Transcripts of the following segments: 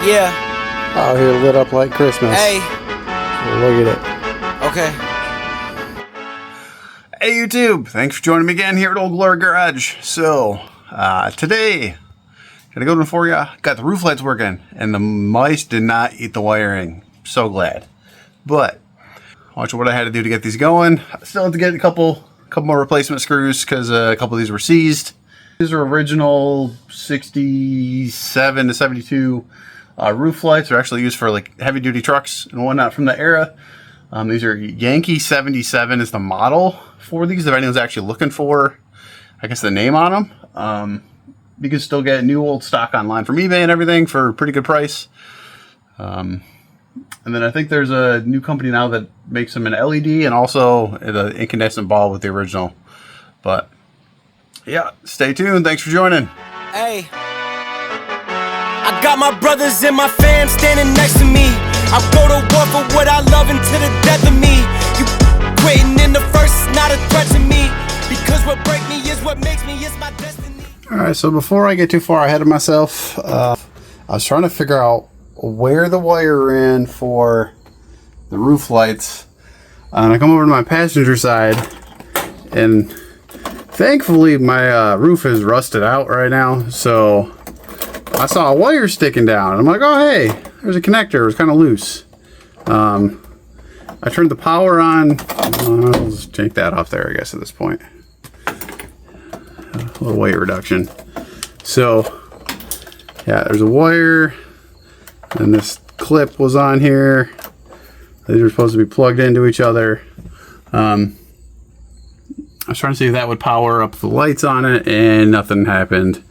Yeah. Out here lit up like Christmas. Hey. Look at it. Okay. Hey YouTube, thanks for joining me again here at Old Glory Garage. So, today, gonna go for you. Got the roof lights working, and the mice did not eat the wiring. So glad. But, watch what I had to do to get these going. I still have to get a couple more replacement screws because a couple of these were seized. These are original 67 to 72 roof lights. They're actually used for like heavy duty trucks and whatnot from the era. These are Yankee 77 is the model for these. If anyone's actually looking for, I guess, the name on them, you can still get new old stock online from eBay and everything for a pretty good price. And then I think there's a new company now that makes them in LED and also the incandescent bulb with the original. But yeah, stay tuned. Thanks for joining. Hey. I got my brothers and my fam standing next to me. I go to war for what I love and to the death of me. You quitting in the first is not a threat to me. Because what break me is what makes me, it's my destiny. Alright, so before I get too far ahead of myself, I was trying to figure out where the wire ran for the roof lights. And I come over to my passenger side, and thankfully my roof is rusted out right now, so I saw a wire sticking down. I'm like, oh hey, there's a connector. It was kind of loose. I turned the power on. I'll just take that off there, I guess, at this point. A little weight reduction. So, yeah, there's a wire, and this clip was on here. These are supposed to be plugged into each other. I was trying to see if that would power up the lights on it, and nothing happened.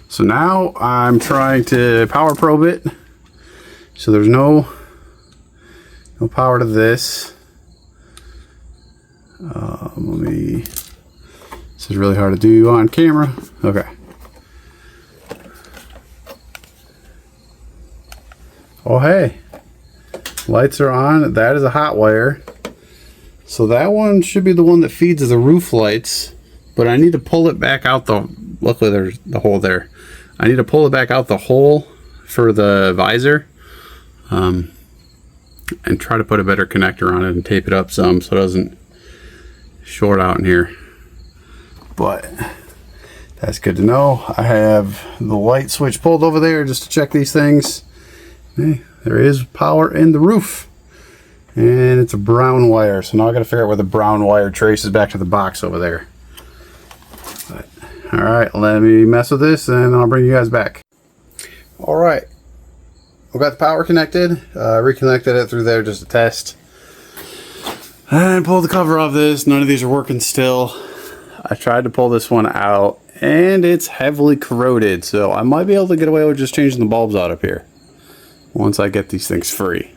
So now I'm trying to power probe it. So there's no power to this. This is really hard to do on camera. Okay. Oh hey, lights are on. That is a hot wire. So that one should be the one that feeds the roof lights, but I need to pull it back out luckily there's the hole there. I need to pull it back out the hole for the visor, and try to put a better connector on it and tape it up some so it doesn't short out in here. But that's good to know. I have the light switch pulled over there just to check these things. Hey, there is power in the roof, and it's a brown wire, so now I got to figure out where the brown wire traces back to the box over there. But, all right, let me mess with this and I'll bring you guys back. All right, we got the power connected. Reconnected it through there just to test. And pulled the cover off this. None of these are working still. I tried to pull this one out and it's heavily corroded, so I might be able to get away with just changing the bulbs out up here once I get these things free.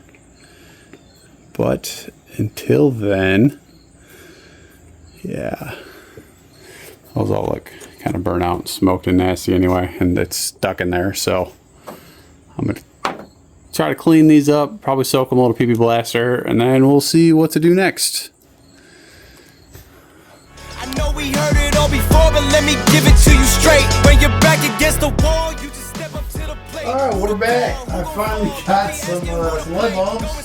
But until then, yeah, those all look kind of burnt out and smoked and nasty anyway, and it's stuck in there. So I'm gonna try to clean these up, probably soak them a little PP blaster, and then we'll see what to do next. I know we heard it all before, but let me give it to you straight. When you're back against the wall, you just step up to the plate. All right, we're back. I finally got some light bulbs.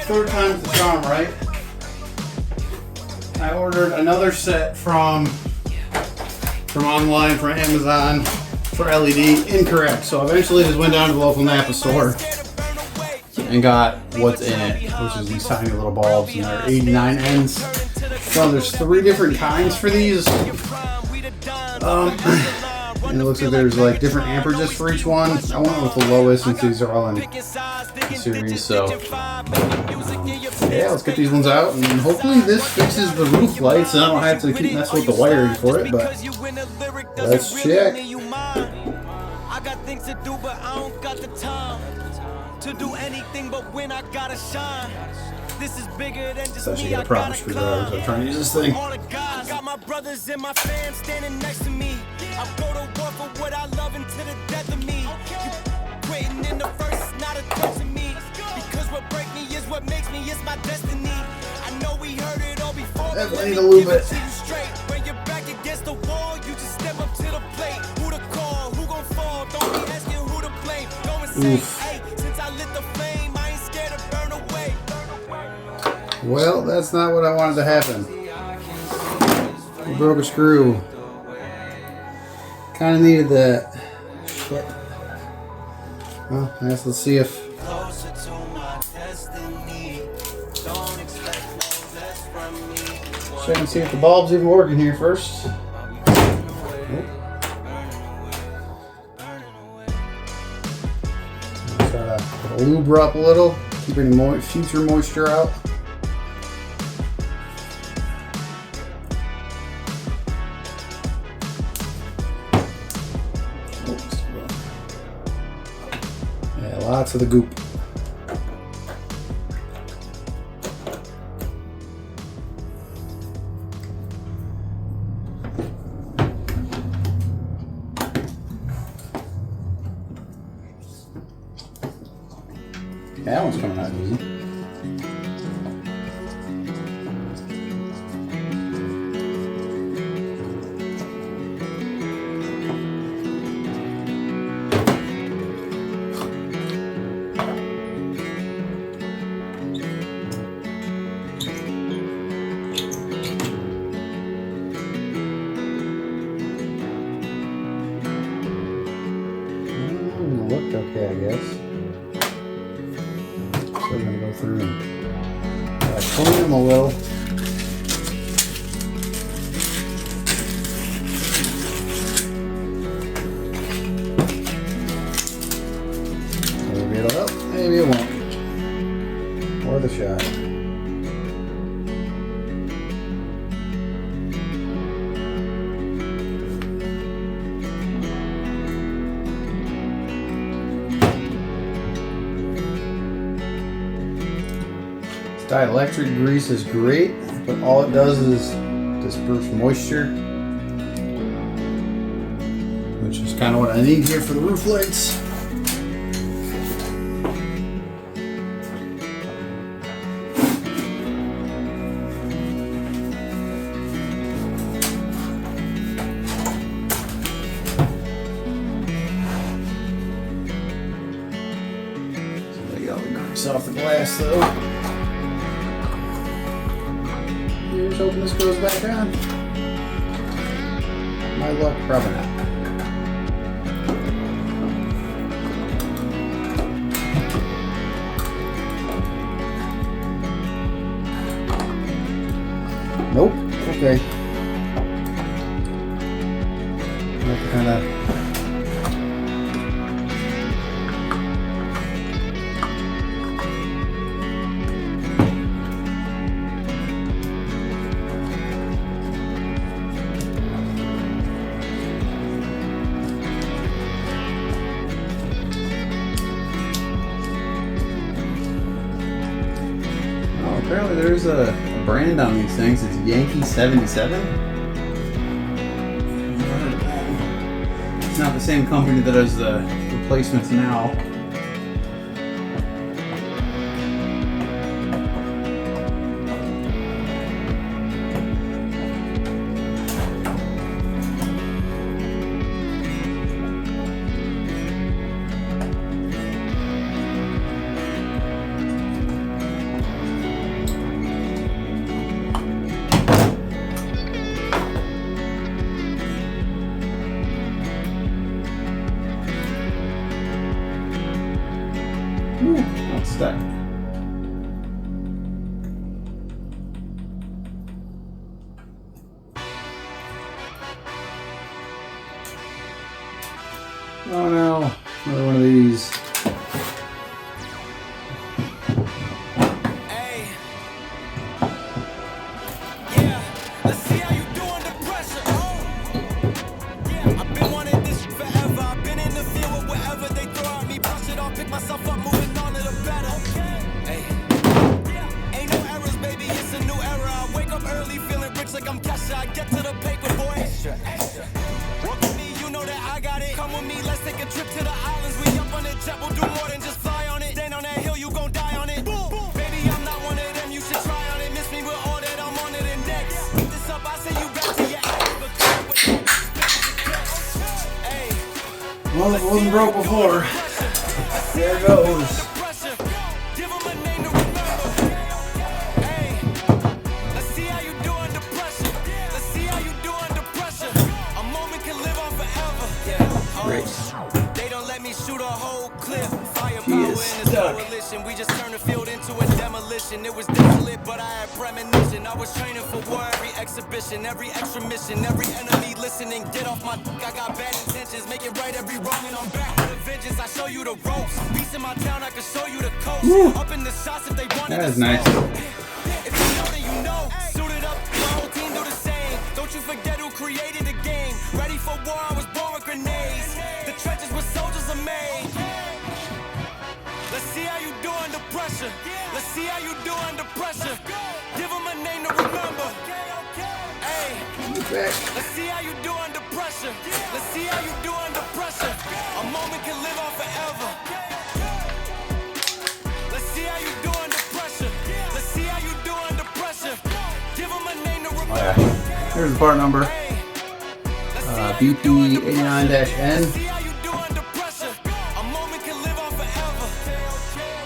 Third time's the charm, right? I ordered another set from online, from Amazon, for LED. Incorrect. So eventually just went down to the local Napa store and got what's in it, which is these tiny little bulbs, and they're 89 ends. So there's 3 different kinds for these. And it looks like there's like different amperages for each one. I went with the lowest since these are all in series. So yeah, let's get these ones out, and hopefully this fixes the roof lights and I don't have to keep messing with the wiring for it. But let's check. I got things to do, but I don't got the time to do anything but when I gotta shine. This is bigger than just Actually me. got a proper screwdriver, so I'm trying to use this thing. I got my brothers and my fam standing next to me. I go to war for what I love and to the death of me. You quitting in the first is not a threat to me. Because what break me is what makes me, it's my destiny. I know we heard it all before. Definitely need a little bit. When you're back against the wall, you just step up to the plate. Who to call? Who gon' fall? Don't be asking who Oof. Since I lit the flame, I ain't scared to burn away. Well, that's not what I wanted to happen. We broke a screw. Kind of needed that. Shit. Well, I guess let's see if... Closer to my destiny. Don't expect no less from me. Check and see if the bulb's even working here first. Nope. Try to put a lube up a little, keep any future moisture out. Yeah, lots of the goop. That one's coming out easy. Looked okay, I guess. Still gonna go through and clean them a little. Maybe it'll help, maybe it won't. Worth a shot. Dielectric grease is great, but all it does is disperse moisture, which is kind of what I need here for the roof lights. So they got the grease off the glass though. Here's hoping this goes back on. My luck, probably not. Nope. Okay. Have to kind of. Apparently there's a brand on these things. It's Yankee 77. It's not the same company that does the replacements now. Ooh, that's stuck. Oh no, another one of these. Hey. Yeah, let's see how you do under pressure. Oh. Yeah, I've been wanting this forever. I've been in the field with whatever they throw at me. Brush it off, pick myself up, moving on to the better. Hey. Ain't no errors, baby, it's a new era. I wake up early, feeling rich like I'm Kesha. I get to the paper, boy. Extra. Walk with me, you know that I got it. Come with me, let's take a trip to the islands. We up on the jet, we'll do more than just fly on it. Stand on that hill, you gon' die on it. Boom, boom. Baby, I'm not one of them, you should try on it. Miss me with all that, I'm on it index. Pick this up, I send you back to your ex. But come with that, hey. Well, it wasn't broke before. There it goes. Give 'em a name to remember. Hey, let's see how you do under pressure. Let's see how you do under pressure. A moment can live on forever. Race. They don't let me shoot a whole clip. Firepower in this coalition. We just turned the field into a demolition. It was desolate, but I had premonition. I was training for war, every exhibition, every extra mission, every enemy listening. Get off my I got bad intentions. Make it right every wrong, and I'm back with a vengeance. I show you the ropes. Peace in my town, I can show you the coast. Woo. Up in the shots if they want it. That is nice. If you know, then you know. Suited up, my whole team do the same. Don't you forget who created the game. Ready for war, I was born with grenades. The trenches where soldiers are made. Let's see how you do under pressure. Let's see how you do under pressure. Give 'em a name to remember. Hey, let's see how you do under pressure. Let's see how you do under pressure. A moment can live on forever. Let's see how you do under pressure. Let's see how you do under pressure. Give 'em a name to remember. Oh, yeah. Here's the part number. BP89-N.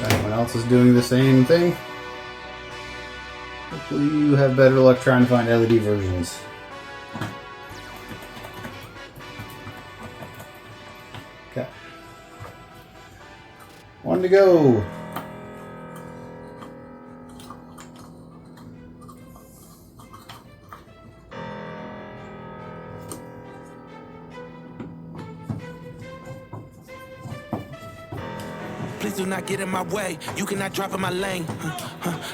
Anyone else is doing the same thing? Hopefully you have better luck trying to find LED versions. Okay. One to go. Please do not get in my way. You cannot drop in my lane.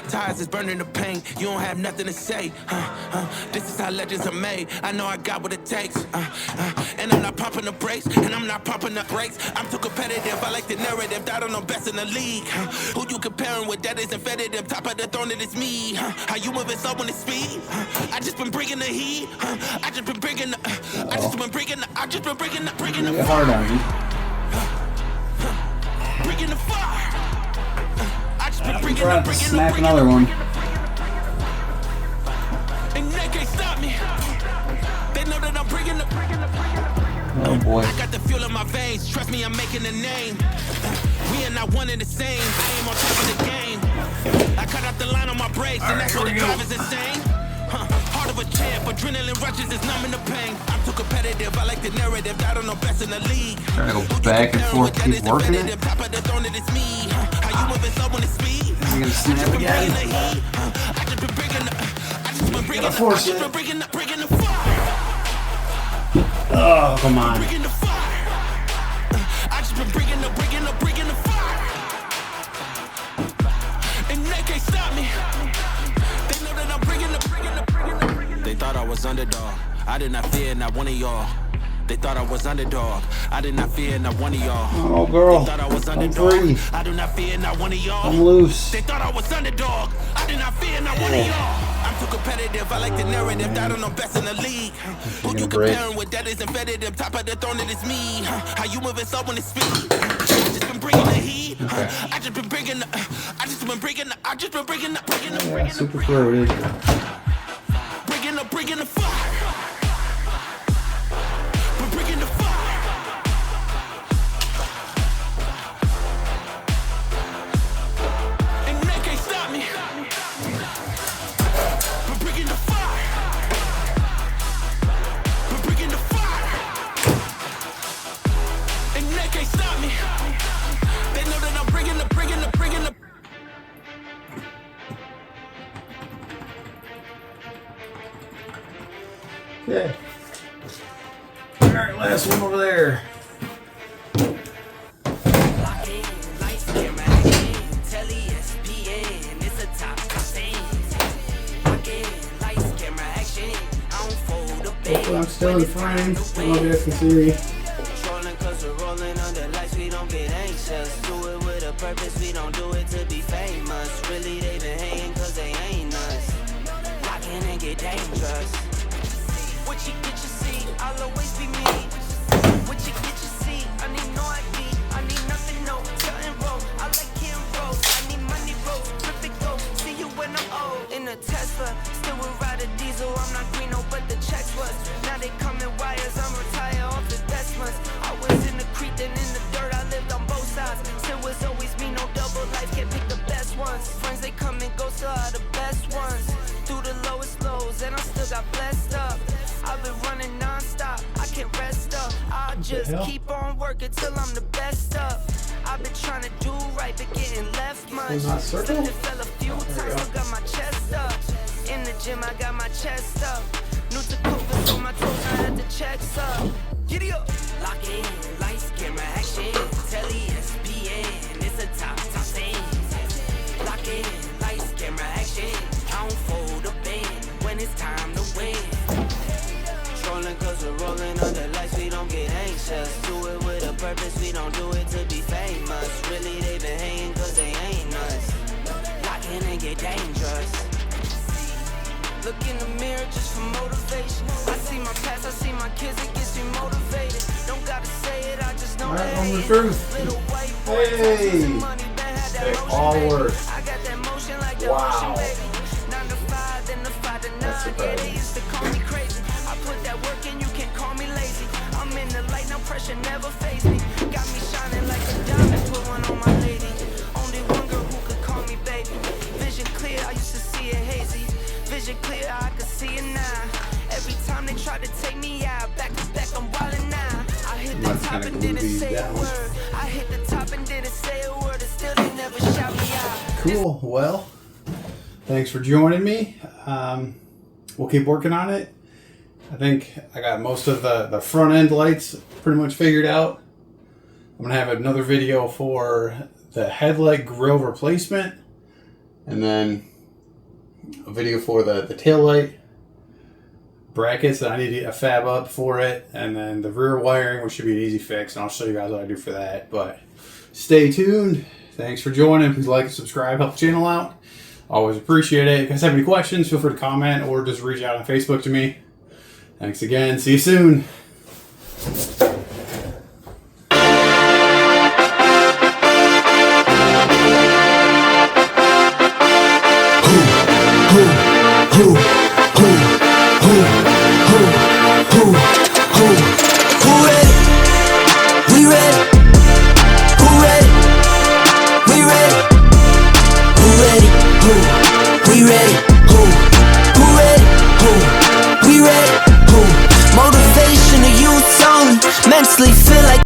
Tires is burning the pain. You don't have nothing to say. This is how legends are made. I know I got what it takes. And I'm not popping the brakes. And I'm not popping the brakes. I'm too competitive. I like the narrative. I don't know best in the league. Who you comparing with? That isn't competitive. Top of the throne, it is me. How you moving slow when it's speed? I just been bringing the heat. I just been bringing the. I just been bringing the. I just been bringing the. Bringing the. Get hard on you. Bringing the fire. I just been bringing Trying to snap another one. And they can't stop me. They know that I'm bringing the. Oh boy. I got the fuel in my veins. Trust me, I'm making a name. We are not one and the same. I aim on top of the game. I cut out the line on my brakes, and that's why the drive is insane. Heart of a champ, adrenaline rushes is numbing the pain. I'm too competitive, I like the narrative. I don't know best in the league. Trying to go back and forth, keep working it. Top of the throne, it is me. How you moving slow when it's speed? I'm gonna snap again. I just been bringing the. I just been bringing the. I Force just it. been bringing the fire. Oh, come on. Bringing the fire. I just been bringing the fire. And they can't stop me. They know that I'm bringing the. They thought I was underdog. I did not fear not one of y'all. They thought I was underdog. I did not fear not one of y'all. Oh, girl. They thought I was I'm underdog. free. I do not fear not one of y'all. I'm loose. They thought I was underdog. I did not fear not one of y'all. I'm too competitive. I like the narrative. I don't know best in the league. Who you comparing with? That isn't competitive. Top of the throne, it is me. How you moving slow when it's speed? I just been bringing the heat. I just been bringing the. I just been bringing the. I just been bringing the. Yeah, super corroded. Bringing the fire. We're bringing the fire. And they can't stop me. We're bringing the fire. We're bringing the fire. And they can't stop me. They know that I'm bringing the. Okay. Alright, last one over there. Hopefully I'm still in frame. I don't know if you guys can see me. Trolling cause we're rolling under lights, we don't get anxious. Do it with a purpose, we don't do it to be famous. Really they been hating cause they ain't us. Locking and get dangerous. What you get, you see, I'll always be me. What you get, you see, I need no ID, I need nothing, no, certain roll. I like Kim Rose, I need money rolls, perfect go. See you when I'm old. In a Tesla, still would ride a diesel, I'm not Greeno, but the checks was. Now they come in wires, I'm retired off the Teslas. I was in the creek and in the dirt, I lived on both sides. Still was just keep on working till I'm the best up. I've been trying to do right, but getting left much. Slipped and fell a few times, still got my chest up. In the gym, I got my chest up. New to COVID, on my toes, I had the checks up. Giddy up. Lock in, lights, camera, action. Telly, SPN, it's a top scene. Lock in, lights, camera, action. I don't fold a band when it's time to win. Trolling cause we're rolling under lights, we don't get anxious. Do it with a purpose, we don't do it to be famous. Really, they been hating cause they ain't us. Lock in and get dangerous. Look in the mirror just for motivation. I see my past, I see my kids, it gets me motivated. Don't gotta say it, I just know that on the truth. Little white boys, Hey, money, had that they motion, all baby. work. I got that motion like the Wow. ocean, baby. 9 to 5, then the 5 to 9. Yeah, surprising. they used to call me crazy. I put that work in, you can't call me lazy. I'm in the light, no pressure, never face me. Got me shining like a diamond, put one on my lady. Only one girl who could call me baby. Vision clear, I used to see it hazy. Vision clear, I can see it now. Every time they try to take me out, back to back, I'm wildin' now. I hit the top and didn't say a word. I hit the top and didn't say a word, and still they never shout me out. Cool. Well, thanks for joining me. We'll keep working on it. I think I got most of the front end lights pretty much figured out. I'm going to have another video for the headlight grille replacement. And then a video for the tail light brackets that I need to get a fab up for it. And then the rear wiring, which should be an easy fix. And I'll show you guys what I do for that. But stay tuned. Thanks for joining. Please like and subscribe. Help the channel out. Always appreciate it. If you guys have any questions, feel free to comment or just reach out on Facebook to me. Thanks again. See you soon. Who?